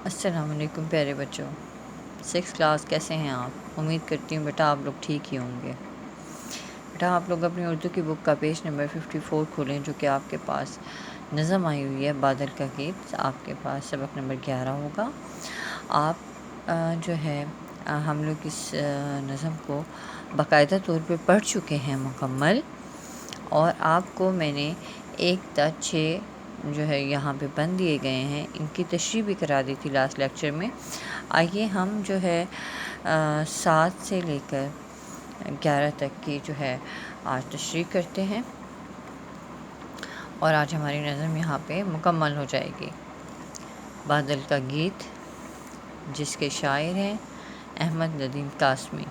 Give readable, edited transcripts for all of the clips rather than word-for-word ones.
السلام علیکم پیارے بچوں، 6 کلاس کیسے ہیں آپ؟ امید کرتی ہوں بیٹا آپ لوگ ٹھیک ہی ہوں گے۔ بیٹا آپ لوگ اپنی اردو کی بک کا پیج نمبر 54 کھولیں، جو کہ آپ کے پاس نظم آئی ہوئی ہے بادل کا گیت۔ آپ کے پاس سبق نمبر 11 ہوگا۔ آپ ہم لوگ اس نظم کو باقاعدہ طور پہ پڑھ چکے ہیں مکمل، اور آپ کو میں نے 1 تا 6 یہاں پہ بند دیے گئے ہیں، ان کی تشریح بھی کرا دی تھی لاسٹ لیکچر میں۔ آئیے ہم 7 سے لے کر 11 تک کی آج تشریح کرتے ہیں، اور آج ہماری نظم یہاں پہ مکمل ہو جائے گی۔ بادل کا گیت، جس کے شاعر ہیں احمد ندیم قاسمی۔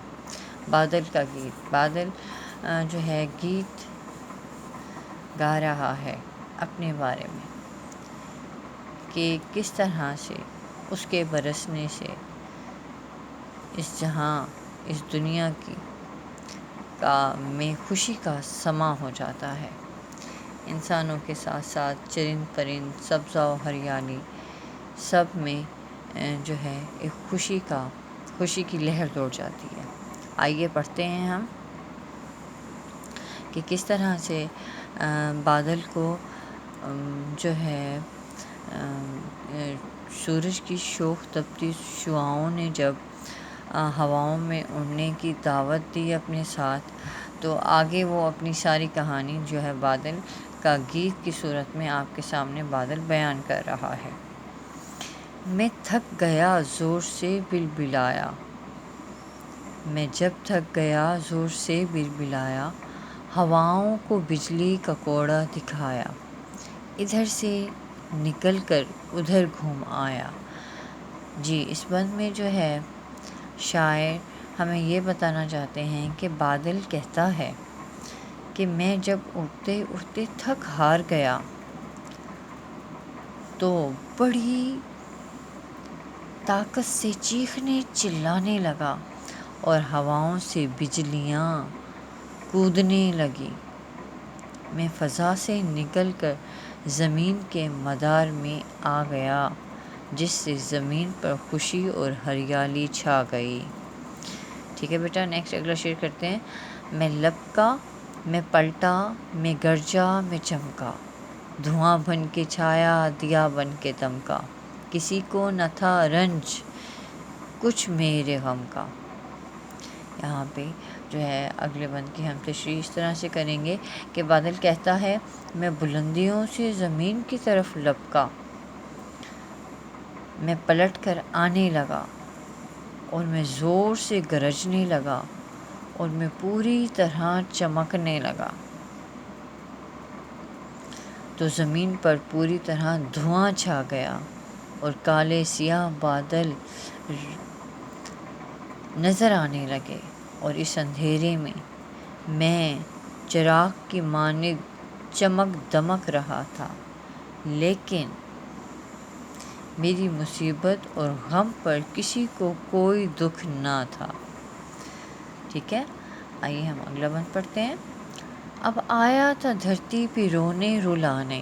بادل کا گیت، بادل گیت گا رہا ہے اپنے بارے میں کہ کس طرح سے اس کے برسنے سے اس جہاں، اس دنیا میں خوشی کا سماں ہو جاتا ہے۔ انسانوں کے ساتھ ساتھ چرند پرند، سبزہ و ہریالی، سب میں ایک خوشی کی لہر دوڑ جاتی ہے۔ آئیے پڑھتے ہیں ہم کہ کس طرح سے بادل کو سورج کی شوخ تپتی شعاؤں نے جب ہواؤں میں اڑنے کی دعوت دی اپنے ساتھ، تو آگے وہ اپنی ساری کہانی بادل کا گیت کی صورت میں آپ کے سامنے بادل بیان کر رہا ہے۔ میں تھک گیا زور سے بلبلایا، میں جب تھک گیا زور سے بلبلایا، ہواؤں کو بجلی کا کوڑا دکھایا، ادھر سے نکل کر ادھر گھوم آیا۔ جی، اس بند میں شاعر ہمیں یہ بتانا چاہتے ہیں کہ بادل کہتا ہے کہ میں جب اڑتے اڑتے تھک ہار گیا تو بڑی طاقت سے چیخنے چلانے لگا، اور ہواؤں سے بجلیاں کودنے لگی۔ میں فضا سے نکل کر زمین کے مدار میں آ گیا، جس سے زمین پر خوشی اور ہریالی چھا گئی۔ ٹھیک ہے بیٹا، نیکسٹ اگلا شعر کرتے ہیں۔ میں لپکا، میں پلٹا، میں گرجا، میں چمکا، دھواں بن کے چھایا، دیا بن کے دمکا، کسی کو نہ تھا رنج کچھ میرے غم کا۔ یہاں پہ اگلے بند کی ہم تشریح اس طرح سے کریں گے کہ بادل کہتا ہے میں بلندیوں سے زمین کی طرف لپکا، میں پلٹ کر آنے لگا، اور میں زور سے گرجنے لگا، اور میں پوری طرح چمکنے لگا، تو زمین پر پوری طرح دھواں چھا گیا، اور کالے سیاہ بادل نظر آنے لگے، اور اس اندھیرے میں چراغ کی مانند چمک دمک رہا تھا، لیکن میری مصیبت اور غم پر کسی کو کوئی دکھ نہ تھا۔ ٹھیک ہے، آئیے ہم اگلا بند پڑھتے ہیں۔ اب آیا تھا دھرتی پہ رونے رلانے،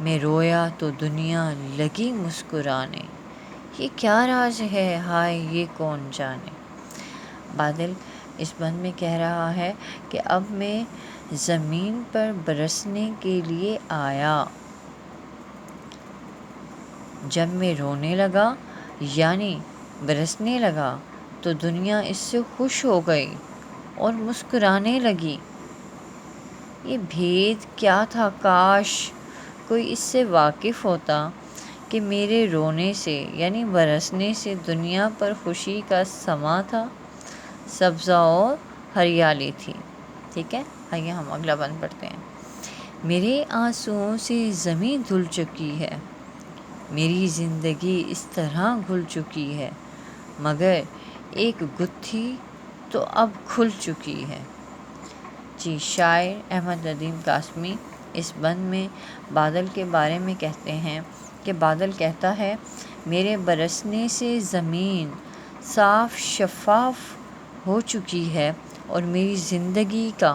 میں رویا تو دنیا لگی مسکرانے، یہ کیا راز ہے ہائے یہ کون جانے۔ بادل اس بند میں کہہ رہا ہے کہ اب میں زمین پر برسنے کے لیے آیا، جب میں رونے لگا یعنی برسنے لگا تو دنیا اس سے خوش ہو گئی اور مسکرانے لگی۔ یہ بھید کیا تھا، کاش کوئی اس سے واقف ہوتا کہ میرے رونے سے یعنی برسنے سے دنیا پر خوشی کا سماں تھا، سبزہ اور ہریالی تھی۔ ٹھیک ہے، آئیے ہم اگلا بند پڑھتے ہیں۔ میرے آنسوؤں سے زمین دھل چکی ہے، میری زندگی اس طرح گھل چکی ہے، مگر ایک گتھی تو اب کھل چکی ہے۔ جی، شاعر احمد ندیم قاسمی اس بند میں بادل کے بارے میں کہتے ہیں کہ بادل کہتا ہے میرے برسنے سے زمین صاف شفاف ہو چکی ہے، اور میری زندگی کا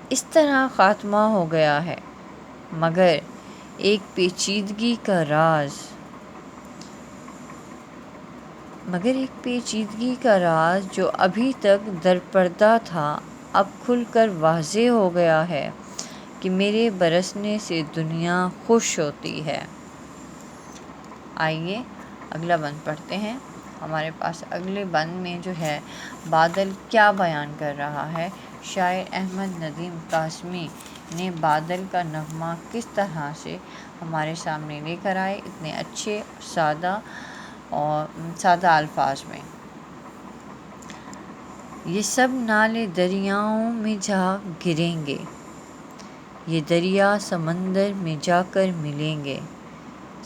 اس طرح خاتمہ ہو گیا ہے، مگر ایک پیچیدگی کا راز مگر ایک پیچیدگی کا راز جو ابھی تک درپردہ تھا اب کھل کر واضح ہو گیا ہے کہ میرے برسنے سے دنیا خوش ہوتی ہے۔ آئیے اگلا بند پڑھتے ہیں۔ ہمارے پاس اگلے بند میں جو ہے بادل کیا بیان کر رہا ہے۔ شاعر احمد ندیم قاسمی نے بادل کا نغمہ کس طرح سے ہمارے سامنے لے کر آئے اتنے اچھے سادہ الفاظ میں۔ یہ سب نالے دریاؤں میں جا گریں گے، یہ دریا سمندر میں جا کر ملیں گے،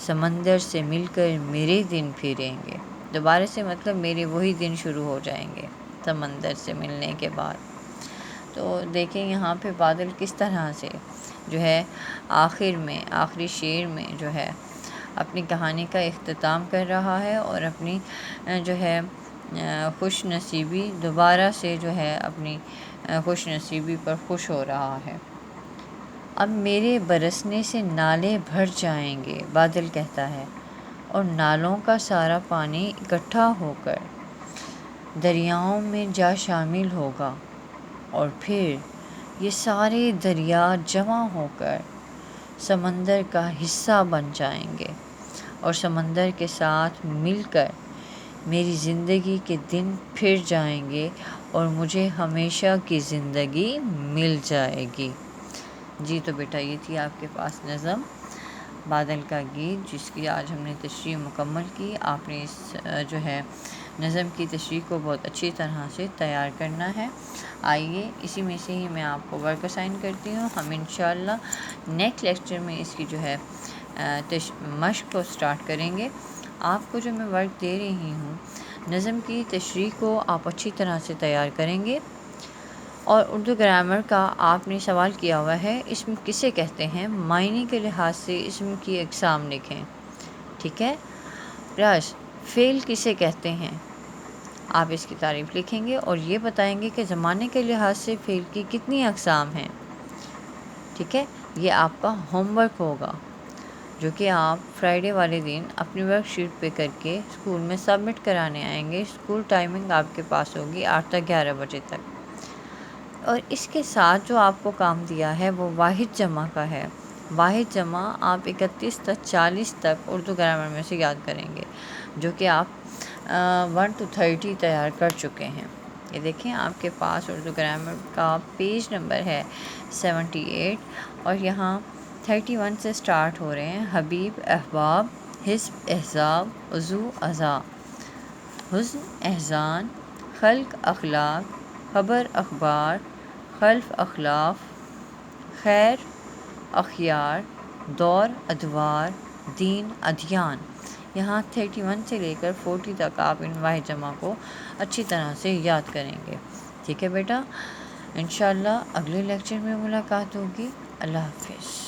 سمندر سے مل کر میرے دن پھریں گے۔ دوبارہ سے مطلب میرے وہی دن شروع ہو جائیں گے سمندر سے ملنے کے بعد۔ تو دیکھیں یہاں پہ بادل کس طرح سے جو ہے آخری شعر میں جو ہے اپنی کہانی کا اختتام کر رہا ہے اور اپنی جو ہے خوش نصیبی دوبارہ سے جو ہے اپنی خوش نصیبی پر خوش ہو رہا ہے۔ اب میرے برسنے سے نالے بھر جائیں گے، بادل کہتا ہے، اور نالوں کا سارا پانی اکٹھا ہو کر دریاؤں میں جا شامل ہوگا، اور پھر یہ سارے دریا جمع ہو کر سمندر کا حصہ بن جائیں گے اور سمندر کے ساتھ مل کر میری زندگی کے دن پھر جائیں گے اور مجھے ہمیشہ کی زندگی مل جائے گی۔ جی تو بیٹا یہ تھی آپ کے پاس نظم بادل کا گیت، جس کی آج ہم نے تشریح مکمل کی۔ آپ نے اس جو ہے نظم کی تشریح کو بہت اچھی طرح سے تیار کرنا ہے۔ آئیے اسی میں سے ہی میں آپ کو ورک اسائن کرتی ہوں۔ ہم انشاءاللہ نیکسٹ لیکچر میں اس کی جو ہے مشق کو سٹارٹ کریں گے۔ آپ کو جو میں ورک دے رہی ہوں نظم کی تشریح کو آپ اچھی طرح سے تیار کریں گے، اور اردو گرامر کا آپ نے سوال کیا ہوا ہے اسم کسے کہتے ہیں، معنی کے لحاظ سے اسم کی اقسام لکھیں، ٹھیک ہے، پلس فعل کسے کہتے ہیں آپ اس کی تعریف لکھیں گے اور یہ بتائیں گے کہ زمانے کے لحاظ سے فعل کی کتنی اقسام ہیں، ٹھیک ہے۔ یہ آپ کا ہوم ورک ہوگا جو کہ آپ فرائیڈے والے دن اپنی ورک شیٹ پہ کر کے اسکول میں سبمٹ کرانے آئیں گے۔ اسکول ٹائمنگ آپ کے پاس ہوگی 8 سے 11 بجے تک، اور اس کے ساتھ جو آپ کو کام دیا ہے وہ واحد جمع کا ہے۔ واحد جمع آپ 31 سے 40 تک اردو گرامر میں سے یاد کریں گے، جو کہ آپ 1 to 30 تیار کر چکے ہیں۔ یہ دیکھیں آپ کے پاس اردو گرامر کا پیج نمبر ہے 78، اور یہاں 31 سے سٹارٹ ہو رہے ہیں۔ حبیب، احباب، حزب، احزاب، عضو، اعضاء، حزن، احزان، خلق، اخلاق، خبر، اخبار، خلف، اخلاف، خیر، اخیار، دور، ادوار، دین، ادیان۔ یہاں 31 سے لے کر 40 تک آپ ان واحد جمع کو اچھی طرح سے یاد کریں گے، ٹھیک ہے بیٹا۔ انشاءاللہ اگلے لیکچر میں ملاقات ہوگی۔ اللہ حافظ۔